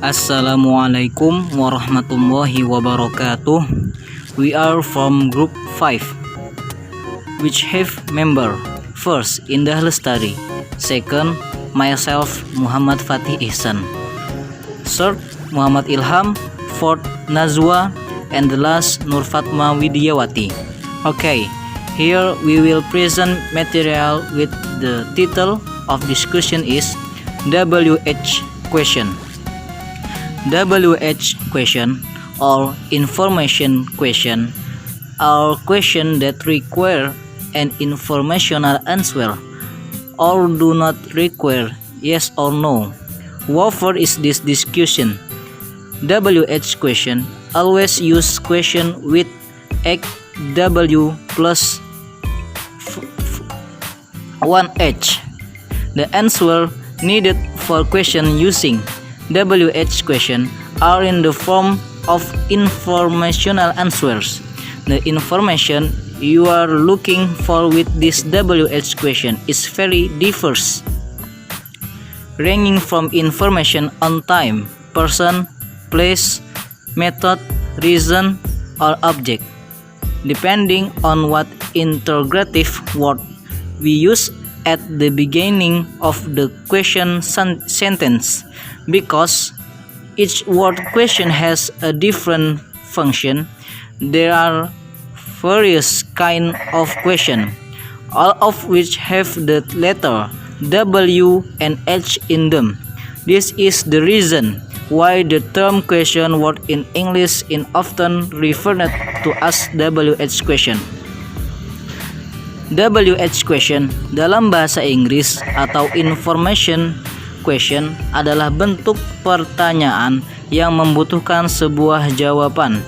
Assalamualaikum warahmatullahi wabarakatuh. We are from group 5, which have member first Indah Lestari, second myself Muhammad Fatih Ihsan, third Muhammad Ilham, fourth Nazwa, and the last Nur Fatma Widiawati. Okay, here we will present material with the title of discussion is WH question. WH question or information question are questions that require an informational answer or do not require yes or no. However is this discussion? WH question always use question with W plus 1H. The answer needed for question using WH question are in the form of informational answers. The information you are looking for with this WH question is very diverse, ranging from information on time, person, place, method, reason, or object, depending on what interrogative word we use at the beginning of the question sentence. Because each word question has a different function, there are various kind of question, all of which have the letter W and H in them. This is the reason why the term question word in English is often referred to as WH question. WH question dalam bahasa Inggris atau information question adalah bentuk pertanyaan yang membutuhkan sebuah jawaban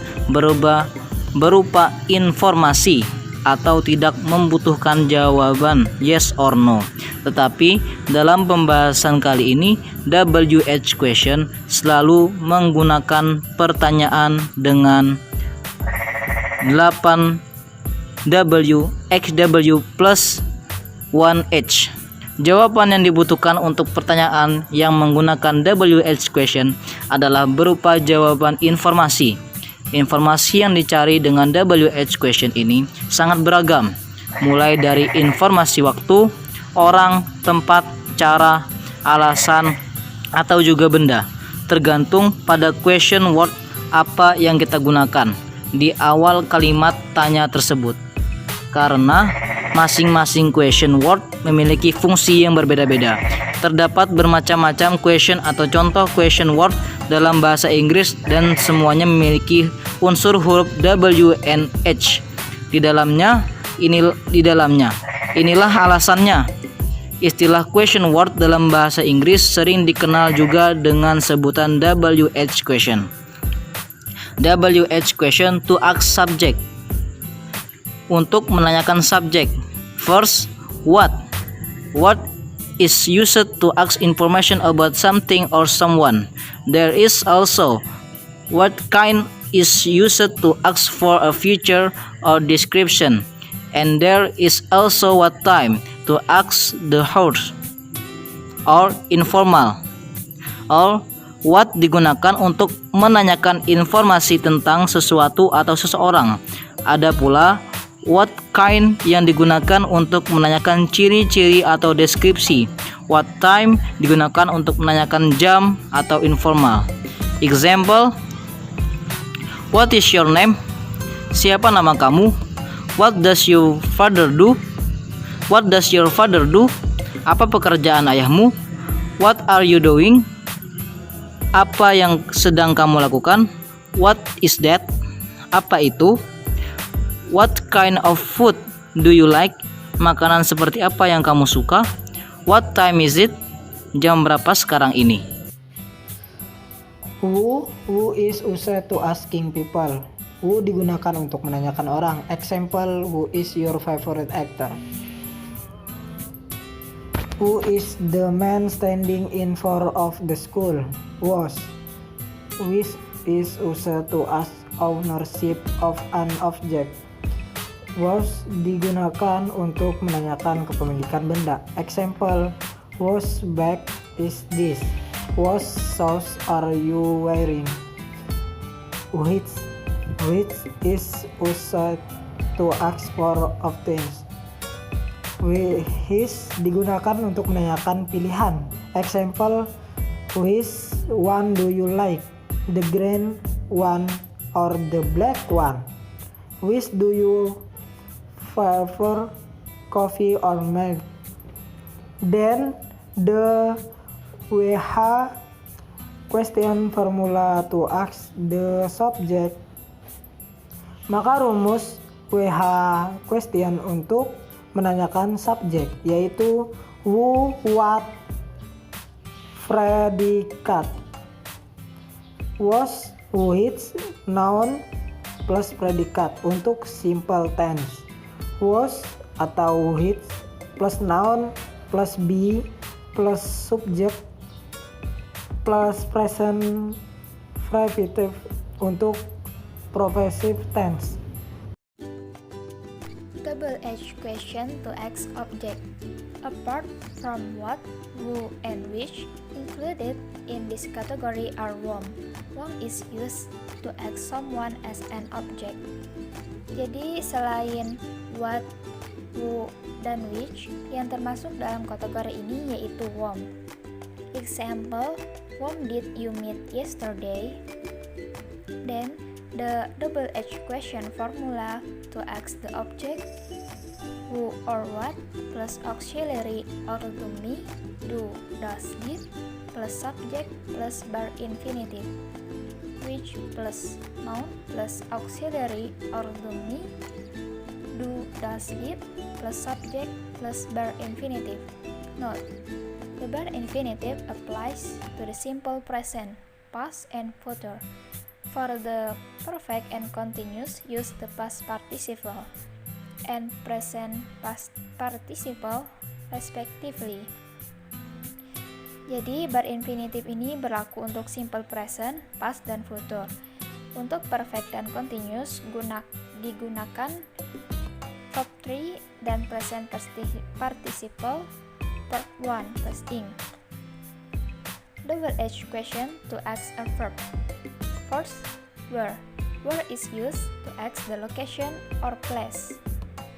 berupa informasi atau tidak membutuhkan jawaban yes or no. Tetapi dalam pembahasan kali ini WH question selalu menggunakan pertanyaan dengan 8W XW plus 1H. Jawaban yang dibutuhkan untuk pertanyaan yang menggunakan WH question adalah berupa jawaban informasi. Informasi yang dicari dengan WH question ini sangat beragam, mulai dari informasi waktu, orang, tempat, cara, alasan, atau juga benda, tergantung pada question word apa yang kita gunakan di awal kalimat tanya tersebut. Karena masing-masing question word memiliki fungsi yang berbeda-beda. Terdapat bermacam-macam question atau contoh question word dalam bahasa Inggris dan semuanya memiliki unsur huruf W and H di dalamnya. Inilah alasannya. Istilah question word dalam bahasa Inggris sering dikenal juga dengan sebutan WH question. WH question to ask subject. Untuk menanyakan subjek. First, what? What is used to ask information about something or someone. There is also what kind is used to ask for a feature or description. And there is also what time to ask the horse or informal. Or what digunakan untuk menanyakan informasi tentang sesuatu atau seseorang. Ada pula what kind yang digunakan untuk menanyakan ciri-ciri atau deskripsi. What time digunakan untuk menanyakan jam atau informal. Example, what is your name? Siapa nama kamu? What does your father do? What does your father do? Apa pekerjaan ayahmu? What are you doing? Apa yang sedang kamu lakukan? What is that? Apa itu? What kind of food do you like? Makanan seperti apa yang kamu suka? What time is it? Jam berapa sekarang ini? Who is used to asking people. Who digunakan untuk menanyakan orang. Example, who is your favorite actor? Who is the man standing in front of the school? Was. Which is used to ask ownership of an object. Was digunakan untuk menanyakan kepemilikan benda. Example, whose bag is this? What shoes are you wearing? Which is used to ask for options. Which digunakan untuk menanyakan pilihan. Example, which one do you like? The green one or the black one? Which do you favor, coffee or milk? Then the WH question formula to ask the subject. Maka rumus WH question untuk menanyakan subjek yaitu who, what, predikat, was, which, noun plus predikat untuk simple tense. Was atau which plus noun plus be plus subject plus present perfective untuk possessive tense. Double-edged question to ask object. Apart from what, who, and which, included in this category are whom. Whom is used to ask someone as an object. Jadi selain what, who, dan which, yang termasuk dalam kategori ini yaitu whom. Example, whom did you meet yesterday? Then, the double-edged question formula to ask the object who or what plus auxiliary or to me, do, does, did plus subject plus bar infinitive, which plus noun plus auxiliary or to me, do, does, did plus subject plus bar infinitive. Note: the bar infinitive applies to the simple present, past, and future. For the perfect and continuous, use the past participle and present past participle respectively. Jadi bar infinitive ini berlaku untuk simple present, past, dan future. Untuk perfect dan continuous digunakan verb 3 dan present participle verb 1 plus ing. Double-edged question to ask a verb. First, where. Where is used to ask the location or place.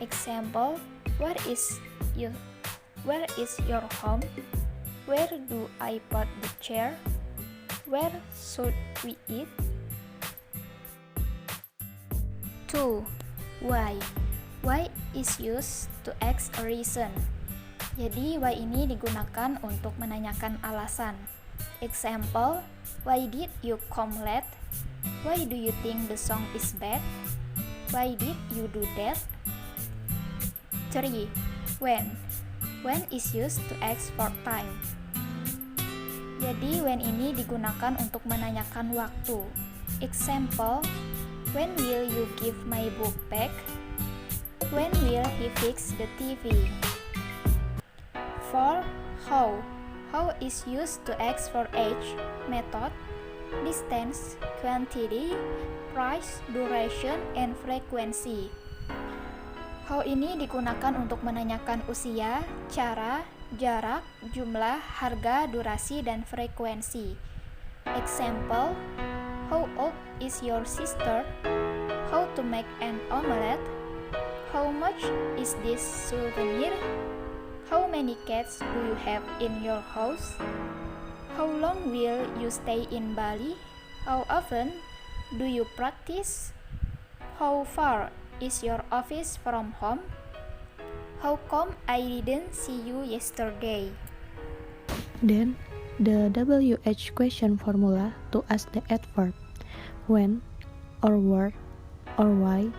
Example, where is your home? Where do I put the chair? Where should we eat? 2. Why. Why is used to ask a reason. Jadi why ini digunakan untuk menanyakan alasan. Example, why did you come late? Why do you think the song is bad? Why did you do that? 3. When. When is used to ask for time. Jadi when ini digunakan untuk menanyakan waktu. Example, when will you give my book back? When will he fix the TV? 4. How. How is used to ask for age, method, distance, quantity, price, duration, and frequency. How ini digunakan untuk menanyakan usia, cara, jarak, jumlah, harga, durasi, dan frekuensi. Example, how old is your sister? How to make an omelette? How much is this souvenir? How many cats do you have in your house? How long will you stay in Bali? How often do you practice? How far is your office from home? How come I didn't see you yesterday? Then, the WH question formula to ask the adverb when or where or why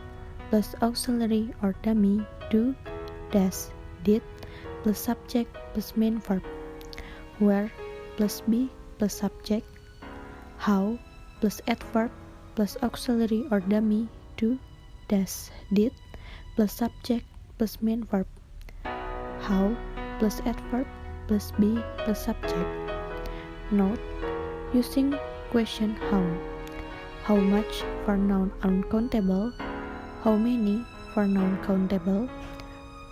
plus auxiliary or dummy, do, does, did plus subject plus main verb, where plus be plus subject, how plus adverb plus auxiliary or dummy, do, does, did plus subject plus main verb, how plus adverb plus be plus subject. Note: using question how much for noun uncountable, how many for noun countable,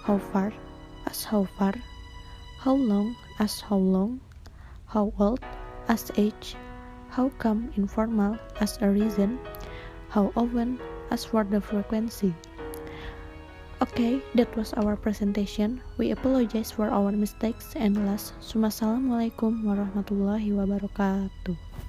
how far as how far, how long as how long, how old as age, how come informal as a reason, how often as for the frequency. Okay, that was our presentation. We apologize for our mistakes and last, Assalamualaikum warahmatullahi wabarakatuh.